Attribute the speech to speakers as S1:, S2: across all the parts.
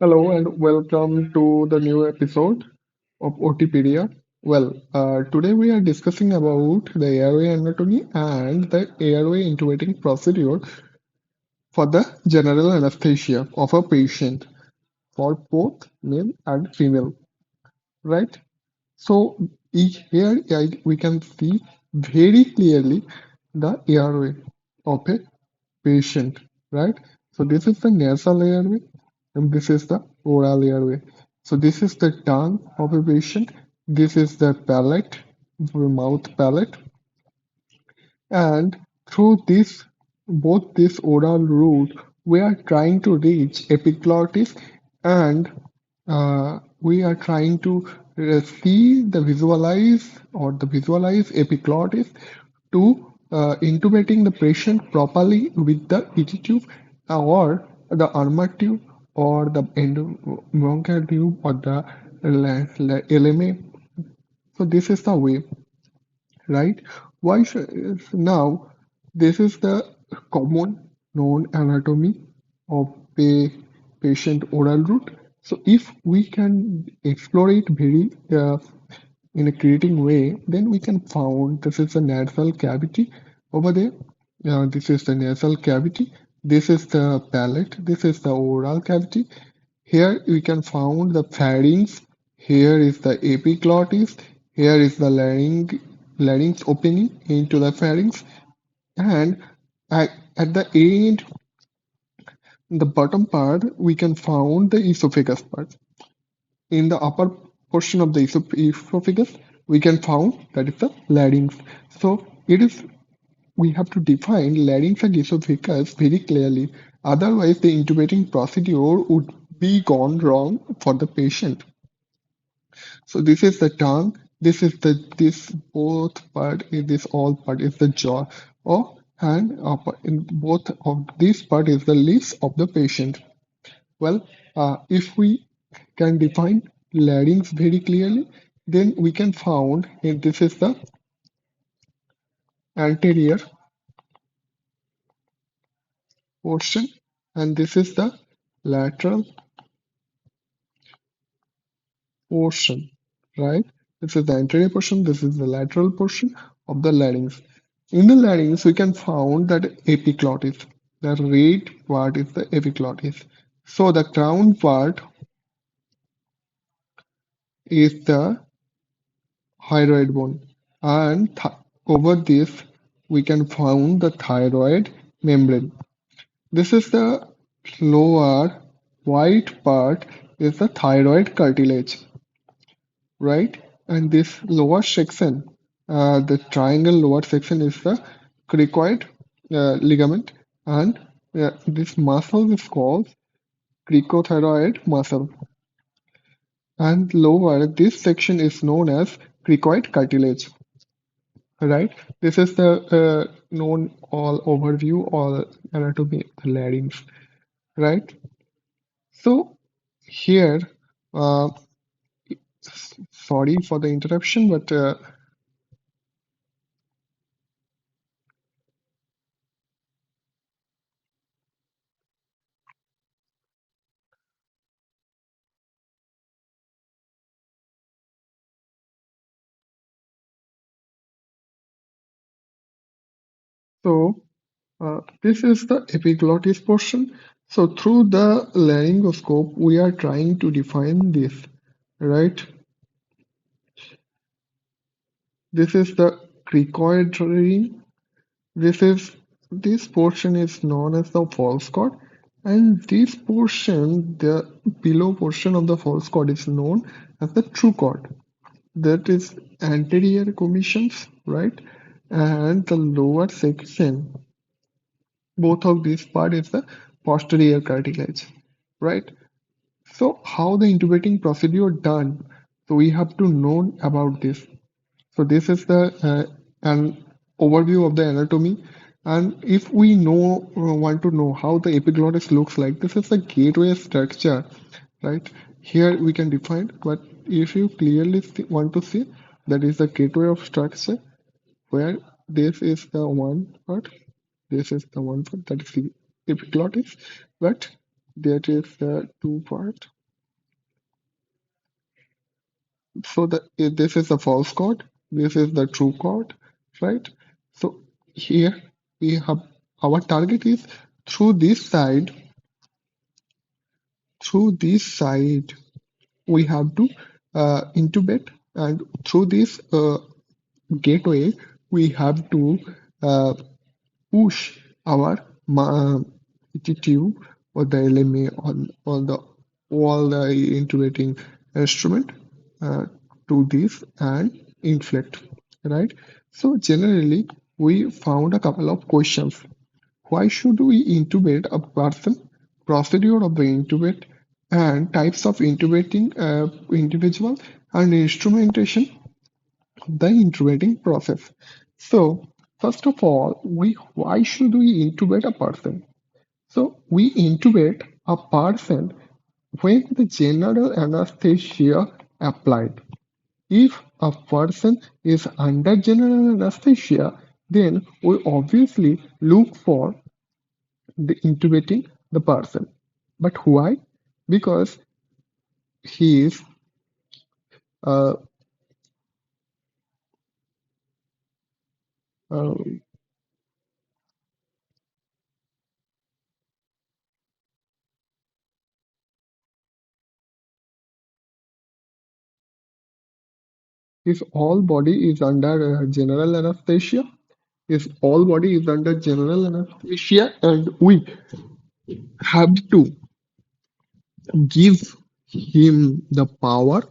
S1: Hello and welcome to the new episode of OTpedia. Today we are discussing about the airway anatomy and the airway intubating procedure for the general anesthesia of a patient for both male and female, right? So we can see very clearly the airway of a patient, right? So this is the nasal airway and this is the oral airway. So this is the tongue of a patient. This is the palate, the mouth palate, and through this, both this oral route, we are trying to reach epiglottis and we are trying to see the visualize or the visualize epiglottis to intubating the patient properly with the ET tube or the armor tube or the bronchial tube or the LMA. So this is the way, right? Why should, now this is the common known anatomy of a patient oral route. So if we can explore it very in a creating way, then we can found this is the nasal cavity over there. This is the nasal cavity. This is the palate. This is the oral cavity. Here we can found the pharynx. Here is the epiglottis. Here is the larynx opening into the pharynx. And at the end, the bottom part, we can found the esophagus part. In the upper portion of the esophagus, we can found that is the larynx. So it is we have to define larynx and esophagus very clearly. Otherwise, the intubating procedure would be gone wrong for the patient. So this is the tongue. This both part this all part is the jaw or and upper in both of this part is the lips of the patient. Well, if we can define larynx very clearly, then we can found this is the anterior portion and this is the lateral portion, right? This is the anterior portion, this is the lateral portion of the larynx. In the larynx, we can found that epiglottis. The red part is the epiglottis. So the crown part is the thyroid bone, and over this we can found the thyroid membrane. This is the lower white part is the thyroid cartilage, right? And this lower section, the triangle lower section is the cricoid ligament, and this muscle is called cricothyroid muscle. And lower, this section is known as cricoid cartilage, right? This is the known all overview or anatomy of the larynx, right? So here, uh, sorry for the interruption, but so this is the epiglottis portion. So through the laryngoscope, we are trying to define this, right? This is the cricoid ring. This portion is known as the false chord, and this portion, the below portion of the false chord, is known as the true chord. That is anterior commissions, right? And the lower section, both of these part is the posterior cartilage, right? So how the intubating procedure done? So we have to know about this. So this is the an overview of the anatomy. And if we want to know how the epiglottis looks like, this is the gateway structure, right? Here we can define, but if you clearly want to see, that is the gateway of structure, where this is the one part, this is the one part that is the epiglottis, but that is the two part. So this is the false chord, this is the true chord, right? So here we have our target is through this side, through this side we have to intubate, and through this gateway we have to uh, push our tube or the LMA on the all the intubating instrument uh, to this and inflate, right? So generally we found a couple of questions. Why should we intubate a person? Procedure of the intubate and types of intubating individual and instrumentation of the intubating process. So first of all, we why should we intubate a person? So we intubate a person when the general anesthesia applied. If a person is under general anesthesia, then we obviously look for the intubating the person. But why? Because he uh, uh, his whole body is under general anesthesia. His whole body is under general anesthesia, and we have to give him the power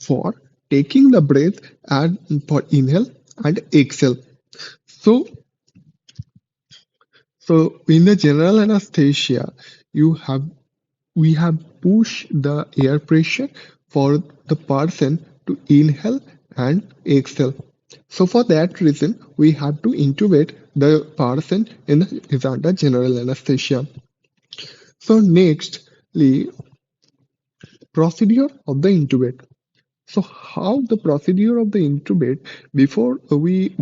S1: for taking the breath and for inhale and exhale. So, so in the general anesthesia, you have we have pushed the air pressure for the person to inhale and exhale. So for that reason, we have to intubate the person is under general anesthesia. So nextly, procedure of the intubate. So how the procedure of the intubate before we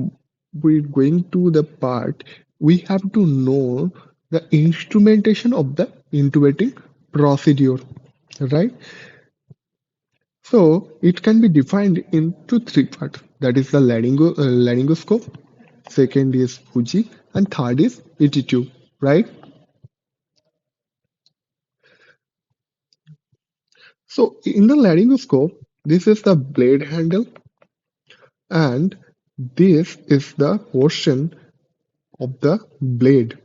S1: going to the part, we have to know the instrumentation of the intubating procedure, right? So it can be defined into three parts. That is the laryngoscope, second is Fuji, and third is ET2, right? So in the laryngoscope, this is the blade handle, and this is the portion of the blade.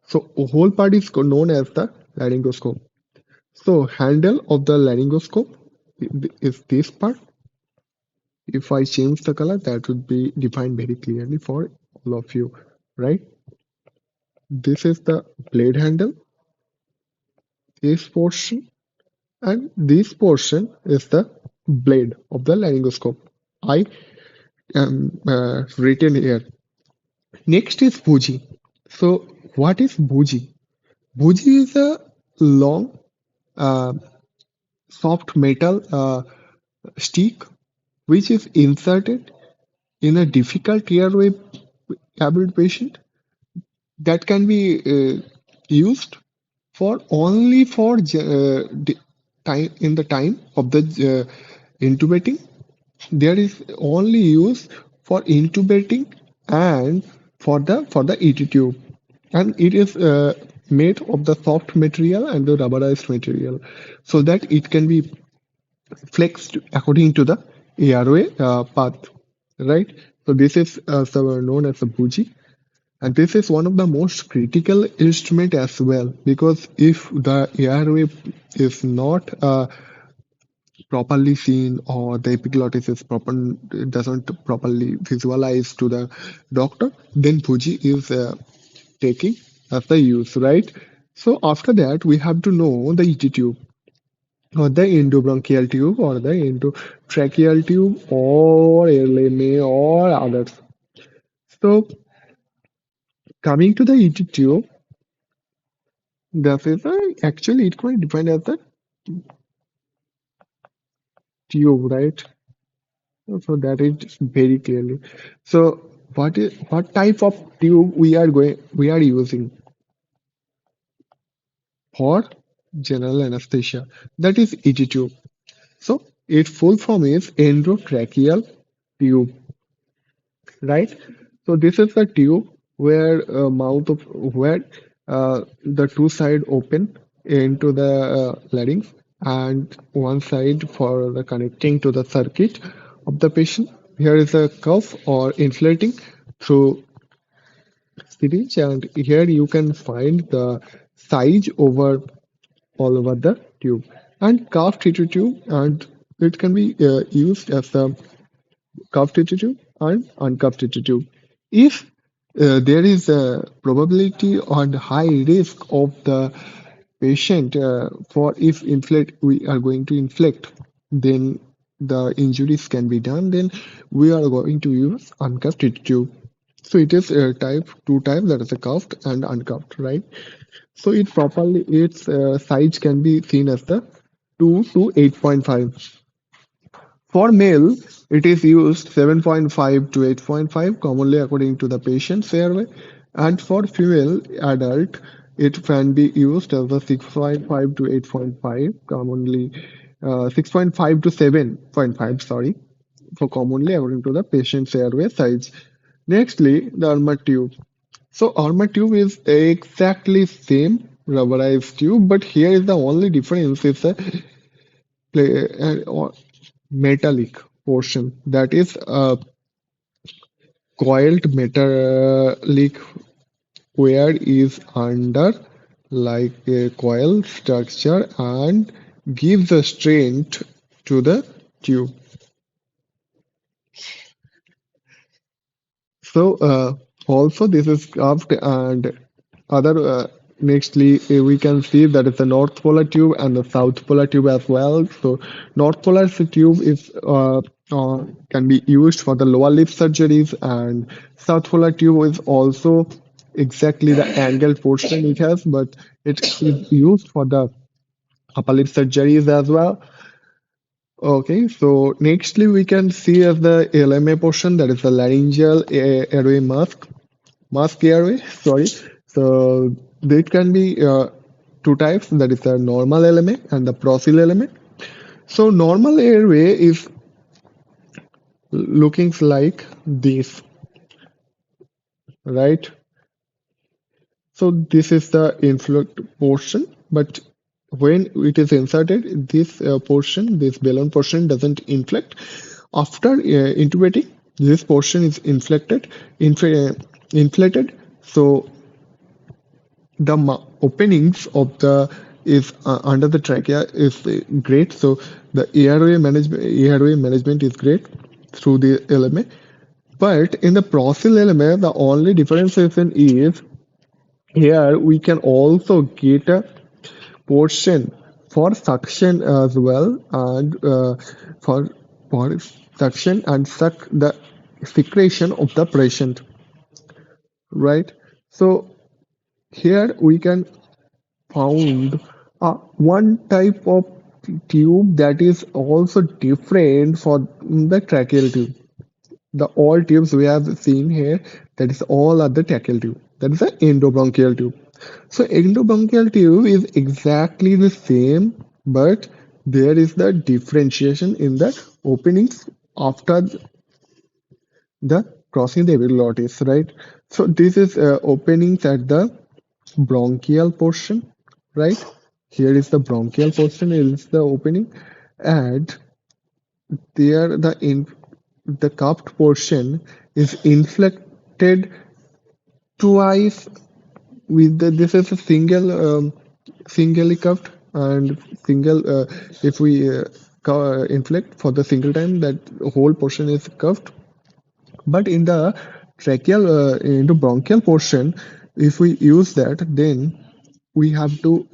S1: So a whole part is known as the laryngoscope. So handle of the laryngoscope is this part. If I change the color, that would be defined very clearly for all of you, right? This is the blade handle, this portion, and this portion is the blade of the laryngoscope. I am written here. Next is Buji. So what is Buji? Buji is a long, uh, soft metal stick which is inserted in a difficult airway cabin patient that can be used for only for time in the time of the intubating. There is only use for intubating and for the ET tube, and it is made of the soft material and the rubberized material, so that it can be flexed according to the airway path, right? So this is known as a bougie, and this is one of the most critical instrument as well, because if the airway is not properly seen, or the epiglottis is doesn't properly visualize to the doctor, then Fuji is taking as the use, right? So after that, we have to know the ET tube, or the endobronchial tube, or the endotracheal tube, or LMA, or others. So coming to the ET tube, that is actually it can be defined as the tube, right? So that is very clearly. So what type of tube we are using for general anesthesia? That is ET tube. So Its full form is endotracheal tube, right? So this is the tube where mouth of where the two side open into the larynx and one side for the connecting to the circuit of the patient. Here is a cuff or inflating through syringe, and here you can find the size over all over the tube and calf tissue tube, and it can be used as a cuff tissue and uncuffed tissue. If there is a probability and high risk of the patient for if inflict we are going to inflict, then the injuries can be done. Then we are going to use uncuffed tissue. So it is type two type, that is a cuffed and uncuffed, right? So its size can be seen as the 2 to 8.5. For male, it is used 7.5 to 8.5, commonly according to the patient's airway. And for female adult, it can be used as a 6.5 to 8.5, commonly 6.5 to 7.5, sorry, for commonly according to the patient's airway size. Nextly, the Armour tube. So Armour tube is exactly same rubberized tube, but here is the only difference is the or metallic portion, that is a coiled metallic wire is under like a coil structure and gives the strength to the tube. So also this is curved and other nextly we can see that it's a north polar tube and the south polar tube as well. So north polar tube is can be used for the lower lip surgeries, and south polar tube is also exactly the angled portion it has, but it is used for the upper lip surgeries as well. Okay, so nextly we can see as the LMA portion, that is the laryngeal airway mask airway, sorry. So it can be two types, that is the normal LMA and the procil LMA. So normal airway is looking like this, right? So this is the influx portion, but when it is inserted, this portion, this balloon portion doesn't inflect. After intubating, this portion is inflated. So the openings of the is under the trachea is great. So the airway management is great through the LMA. But in the procil LMA, the only differentiation is here we can also get a portion for suction as well, and for suction and suck the secretion of the patient, right? So here we can found one type of tube that is also different for the tracheal tube. The all tubes we have seen here, that is all are the tracheal tube. That is the endobronchial tube. So endobronchial tube is exactly the same, but there is the differentiation in the openings after the crossing the epiglottis, right? So this is openings at the bronchial portion, right? Here is the bronchial portion, is the opening, and there the cupped portion is inflected twice with the this is a singly cupped and single if we inflect for the single time, that whole portion is cupped. But in the tracheal into bronchial portion, if we use that, then we have to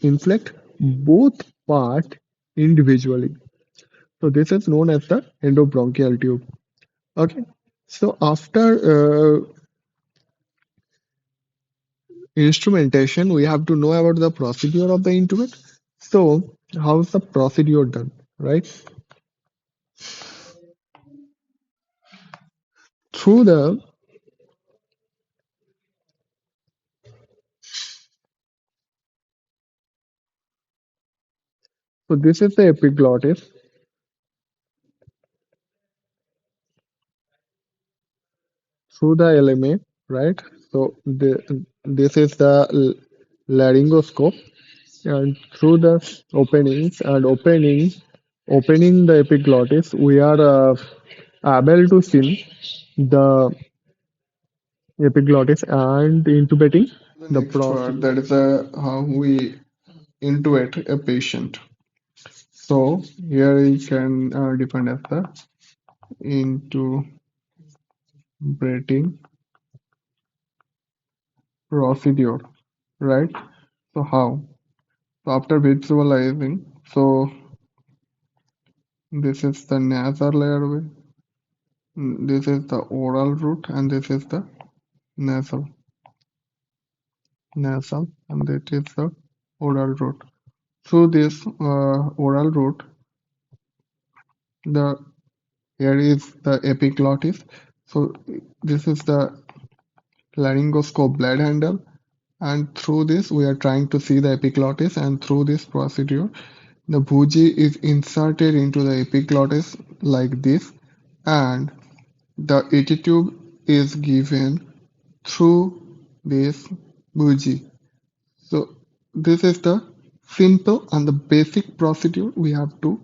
S1: inflect both part individually. So this is known as the endobronchial tube. Okay. So after instrumentation, we have to know about the procedure of the intubate. So how's the procedure done, right? Through the so this is the epiglottis. through the LMA, right? So this is the laryngoscope, and through the openings and opening the epiglottis, we are able to see the epiglottis and intubating the next part,
S2: procedure.
S1: that is how we intubate a patient. So here you can define as the intubating procedure, right? So how? So after visualizing, so this is the nasal airway, this is the oral route, and this is the nasal, and that is the oral route. Through this oral route, the here is the epiglottis. So this is the laryngoscope blade handle, and through this we are trying to see the epiglottis, and through this procedure the bougie is inserted into the epiglottis like this, and the ET tube is given through this bougie. So this is the simple and the basic procedure we have to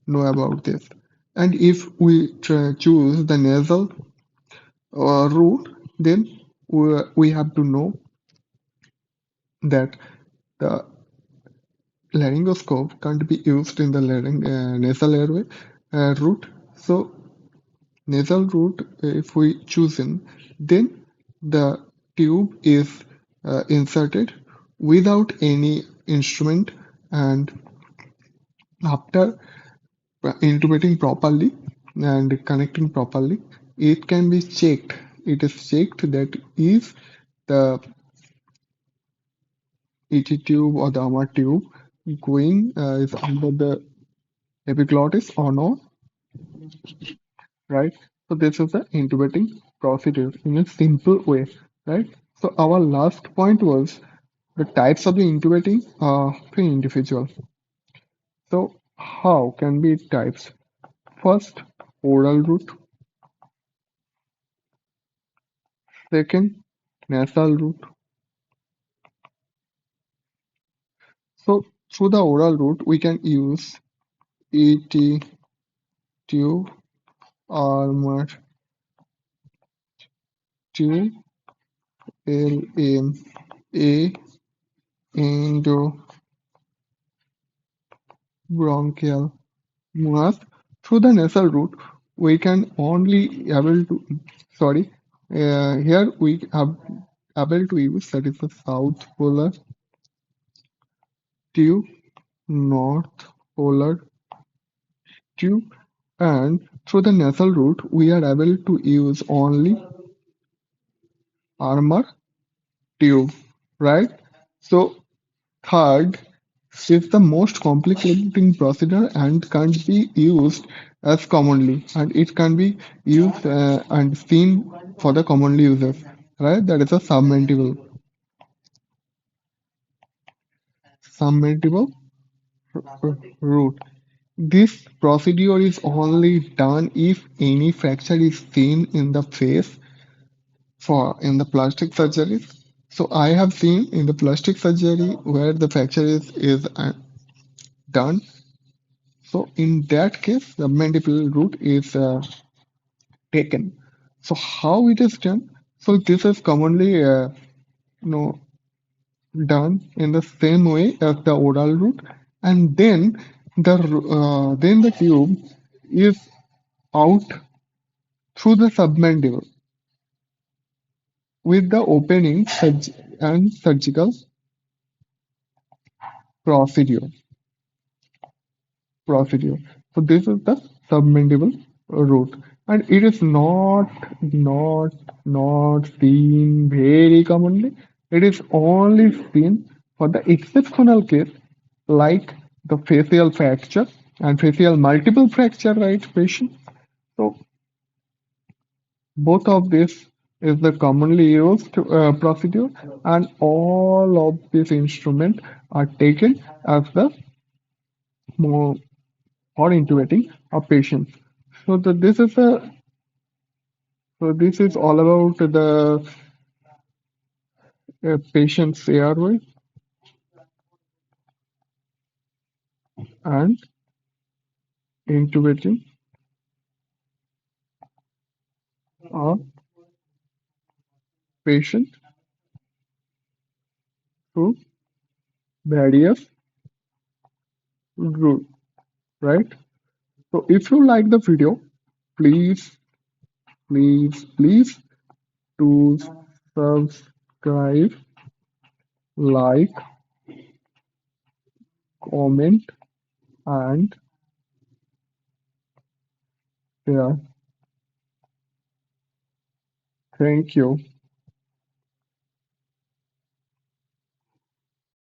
S1: know about this. And if we choose the nasal route, then we have to know that the laryngoscope can't be used in the nasal airway route. So nasal route, if we chosen, then the tube is inserted without any instrument, and after intubating properly and connecting properly, it can be checked. It is checked that if the ET tube or the AMA tube going is under the epiglottis or not, right? So this is the intubating procedure in a simple way, right? So our last point was the types of the intubating per individual. So how can be types? First, oral route. Second, nasal route. So through the oral route, we can use ET tube, armor tube, LMA, endobronchial mask. Through the nasal route, we can only able to, sorry, here we have able to use, that is the south polar tube, north polar tube, and through the nasal route, we are able to use only armor tube, right? So third is the most complicating procedure and can't be used as commonly, and it can be used and seen for the commonly users, right? That is a submergible route. This procedure is only done if any fracture is seen in the face for in the plastic surgeries. So I have seen in the plastic surgery where the fracture is done. So in that case, the mandible root is taken. So how it is done? So this is commonly you know done in the same way as the oral root, and then the tube is out through the submandible with the opening and surgical procedure. procedure. So this is the submandible root, and it is not seen very commonly. It is only seen for the exceptional case like the facial fracture and facial multiple fracture, right, patient? So both of this is the commonly used procedure, and all of these instruments are taken as the more or intubating a patient. So this is a So this is all about the patient's airway and intubating a patient through various route, right? So if you like the video, please, please do subscribe, like, comment, and share. Thank you.